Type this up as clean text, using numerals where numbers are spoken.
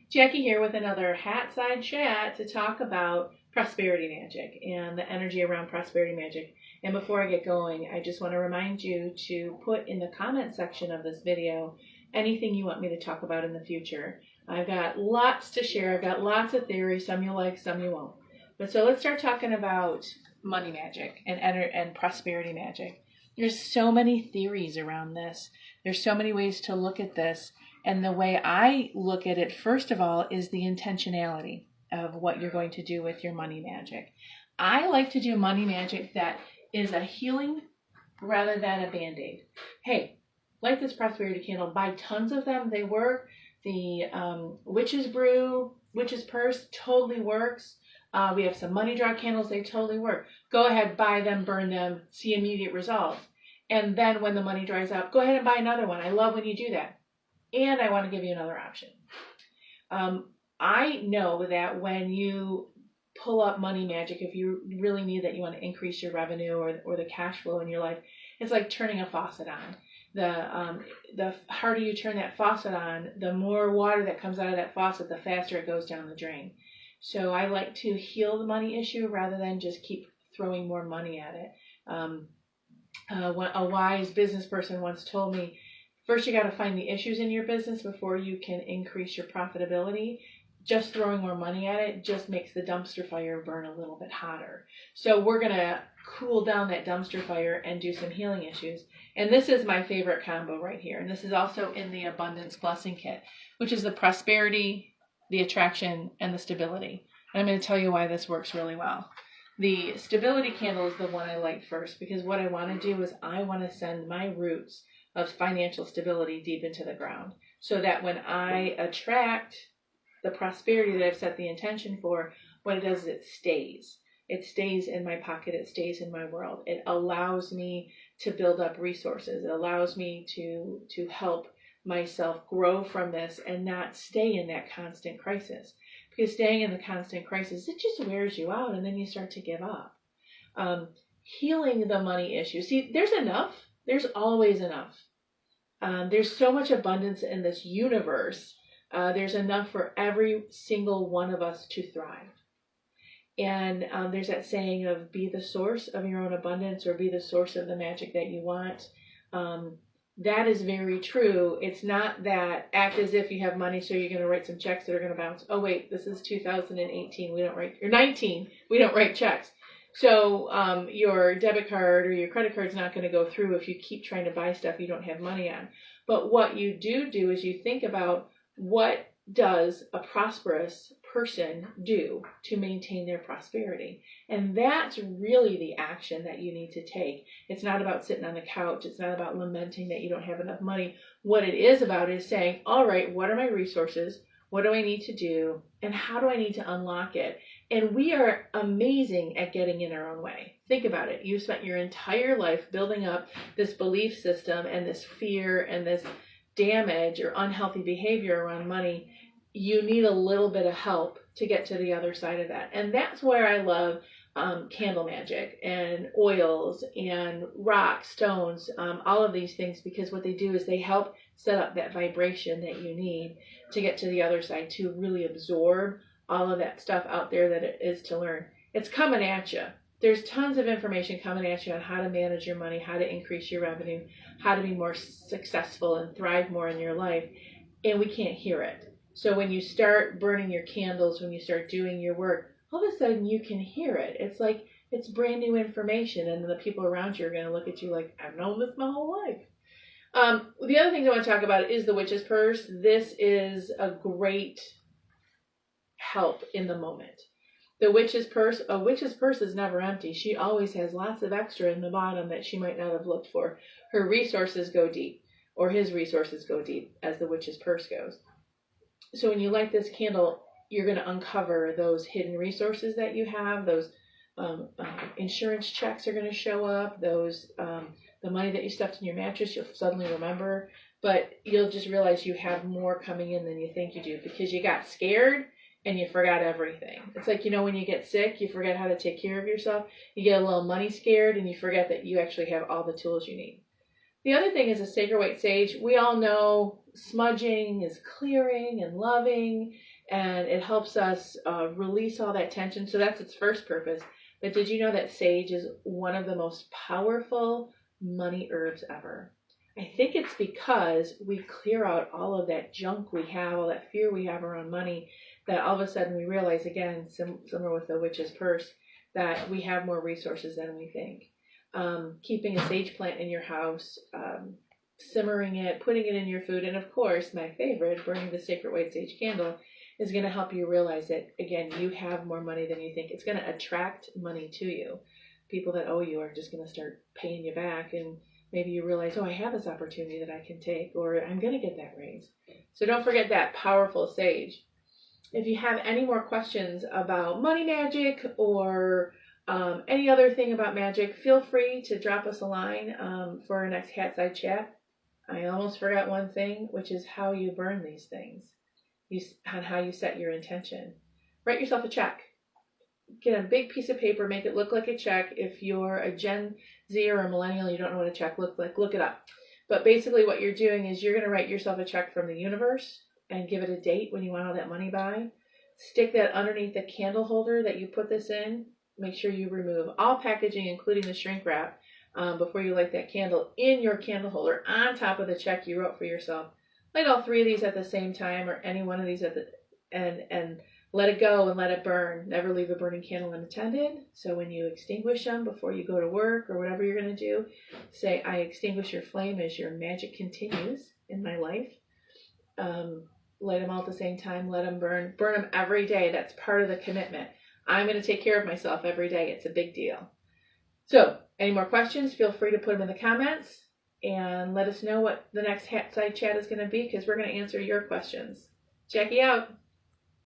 Jackie here with another Hat Side Chat to talk about prosperity magic and the energy around prosperity magic. And before I get going, I just want to remind you to put in the comment section of this video anything you want me to talk about in the future. I've got lots to share. I've got lots of theories. Some you'll like, some you won't. But so let's start talking about money magic and prosperity magic. There's so many theories around this. There's so many ways to look at this. And the way I look at it, first of all, is the intentionality of what you're going to do with your money magic. I like to do money magic that is a healing rather than a Band-Aid. Hey, like this prosperity candle, buy tons of them. They work. The witch's brew, witch's purse totally works. We have some money draw candles. They totally work. Go ahead, buy them, burn them, see immediate results. And then when the money dries up, go ahead and buy another one. I love when you do that. And I want to give you another option. I know that when you pull up money magic, if you really need that, you want to increase your revenue or the cash flow in your life, it's like turning a faucet on. The harder you turn that faucet on, the more water that comes out of that faucet, the faster it goes down the drain. So I like to heal the money issue rather than just keep throwing more money at it. A wise business person once told me, first, you got to find the issues in your business before you can increase your profitability. Just throwing more money at it just makes the dumpster fire burn a little bit hotter. So we're going to cool down that dumpster fire and do some healing issues. And this is my favorite combo right here. And this is also in the Abundance Blessing Kit, which is the prosperity, the attraction, and the stability. And I'm going to tell you why this works really well. The stability candle is the one I like first because what I want to do is I want to send my roots of financial stability deep into the ground so that when I attract the prosperity that I've set the intention for, what it does is it stays. It stays in my pocket. It stays in my world. It allows me to build up resources. It allows me to help myself grow from this and not stay in that constant crisis. Because staying in the constant crisis, it just wears you out and then you start to give up. Healing the money issue. See, there's enough. There's always enough. There's so much abundance in this universe. There's enough for every single one of us to thrive. And there's that saying of be the source of your own abundance or be the source of the magic that you want. That is very true. It's not that act as if you have money so you're going to write some checks that are going to bounce. Oh, wait, this is 2018. We don't write, or 19. We don't write checks. So your debit card or your credit card is not going to go through if you keep trying to buy stuff you don't have money on. But what you do is you think about what does a prosperous person do to maintain their prosperity. And that's really the action that you need to take. It's not about sitting on the couch. It's not about lamenting that you don't have enough money. What it is about is saying, all right, what are my resources? What do I need to do? And how do I need to unlock it? And we are amazing at getting in our own way. Think about it. You spent your entire life building up this belief system and this fear and this damage or unhealthy behavior around money. You need a little bit of help to get to the other side of that. And that's where I love candle magic and oils and rocks, stones, all of these things, because what they do is they help set up that vibration that you need to get to the other side, to really absorb all of that stuff out there that it is to learn. It's coming at you. There's tons of information coming at you on how to manage your money, how to increase your revenue, how to be more successful and thrive more in your life, and we can't hear it. So when you start burning your candles, when you start doing your work, all of a sudden you can hear it. It's like it's brand new information, and the people around you are going to look at you like, I've known this my whole life. The other thing I want to talk about is the witch's purse. This is a great help in the moment. The witch's purse, a witch's purse is never empty. She always has lots of extra in the bottom that she might not have looked for. Her resources go deep, or his resources go deep, as the witch's purse goes. So when you light this candle, you're going to uncover those hidden resources that you have. Those insurance checks are going to show up. Those the money that you stuffed in your mattress, you'll suddenly remember. But you'll just realize you have more coming in than you think you do because you got scared and you forgot everything. It's like, when you get sick, you forget how to take care of yourself. You get a little money scared and you forget that you actually have all the tools you need. The other thing is a sacred white sage. We all know smudging is clearing and loving, and it helps us release all that tension. So that's its first purpose. But did you know that sage is one of the most powerful money herbs ever? I think it's because we clear out all of that junk we have, all that fear we have around money, that all of a sudden we realize, again, similar with the witch's purse, that we have more resources than we think. Keeping a sage plant in your house, simmering it, putting it in your food, and of course, my favorite, burning the sacred white sage candle, is going to help you realize that, again, you have more money than you think. It's going to attract money to you. People that owe you are just going to start paying you back, and maybe you realize, oh, I have this opportunity that I can take, or I'm going to get that raise. So don't forget that powerful sage. If you have any more questions about money magic or any other thing about magic, feel free to drop us a line for our next Hat Side Chat. I almost forgot one thing, which is how you burn these things, on how you set your intention. Write yourself a check. Get a big piece of paper, make it look like a check. If you're a Gen Z or a millennial, you don't know what a check looks like, look it up. But basically what you're doing is you're going to write yourself a check from the universe and give it a date when you want all that money by. Stick that underneath the candle holder that you put this in. Make sure you remove all packaging, including the shrink wrap, before you light that candle in your candle holder on top of the check you wrote for yourself. Light all three of these at the same time, or any one of these at the and let it go and let it burn. Never leave a burning candle unattended. So when you extinguish them before you go to work or whatever you're going to do, say, I extinguish your flame as your magic continues in my life. Light them all at the same time. Let them burn. Burn them every day. That's part of the commitment. I'm going to take care of myself every day. It's a big deal. So any more questions, feel free to put them in the comments and let us know what the next Hat Side Chat is going to be, because we're going to answer your questions. Jackie out.